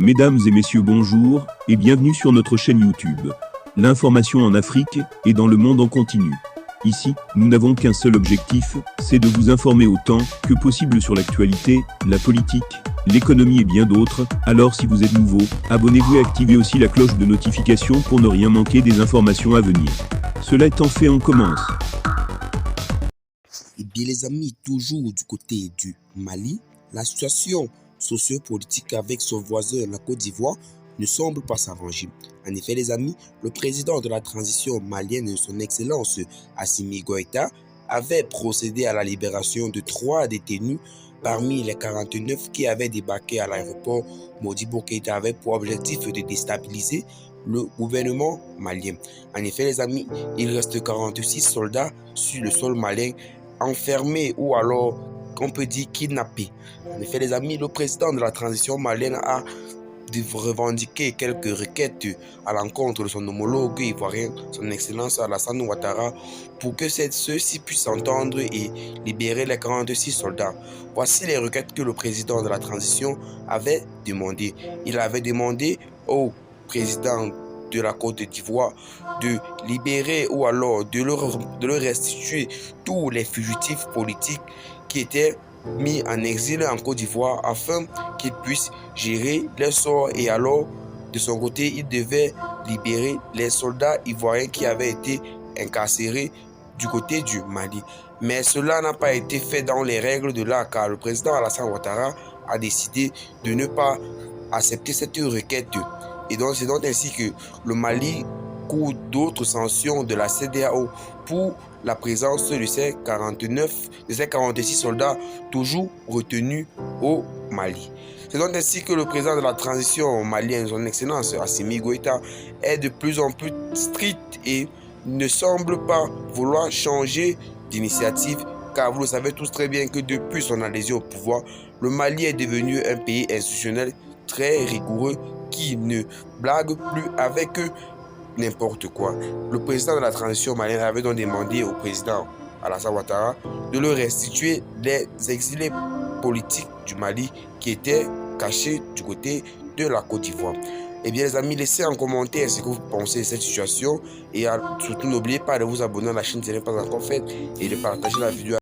Mesdames et messieurs, bonjour et bienvenue sur notre chaîne YouTube. L'information en Afrique et dans le monde en continu. Ici, nous n'avons qu'un seul objectif, c'est de vous informer autant que possible sur l'actualité, la politique, l'économie et bien d'autres. Alors si vous êtes nouveau, abonnez-vous et activez aussi la cloche de notification pour ne rien manquer des informations à venir. Cela étant fait, on commence. Et bien les amis, toujours du côté du Mali, la situation sociopolitique avec son voisin, la Côte d'Ivoire, ne semble pas s'arranger. En effet les amis, le président de la transition malienne, son excellence Assimi Goïta, avait procédé à la libération de 3 détenus parmi les 49 qui avaient débarqué à l'aéroport Modibo Keïta avec pour objectif de déstabiliser le gouvernement malien. En effet les amis, il reste 46 soldats sur le sol malien enfermés ou alors on peut dire kidnappés. En effet les amis, le président de la transition malienne a revendiqué quelques requêtes à l'encontre de son homologue ivoirien, son excellence Alassane Ouattara, pour que ceux-ci puissent s'entendre et libérer les 46 soldats. Voici les requêtes que le président de la transition avait demandées. Il avait demandé au président de la Côte d'Ivoire de libérer ou alors de leur restituer tous les fugitifs politiques qui étaient mis en exil en Côte d'Ivoire afin qu'ils puissent gérer leur sort. Et alors, de son côté, il devait libérer les soldats ivoiriens qui avaient été incarcérés du côté du Mali. Mais cela n'a pas été fait dans les règles de l'art car le président Alassane Ouattara a décidé de ne pas accepter cette requête. Et donc, c'est donc ainsi que le Mali court d'autres sanctions de la CEDEAO pour la présence de ces 46 soldats toujours retenus au Mali. C'est donc ainsi que le président de la transition malienne, son excellence Assimi Goïta, est de plus en plus strict et ne semble pas vouloir changer d'initiative, car vous le savez tous très bien que depuis son adhésion au pouvoir, le Mali est devenu un pays institutionnel très rigoureux qui ne blague plus avec n'importe quoi. Le président de la transition malienne avait donc demandé au président Alassane Ouattara de leur restituer les exilés politiques du Mali qui étaient cachés du côté de la Côte d'Ivoire. Eh bien les amis, laissez en commentaire ce que vous pensez de cette situation et surtout n'oubliez pas de vous abonner à la chaîne si ce n'est pas encore fait et de partager la vidéo.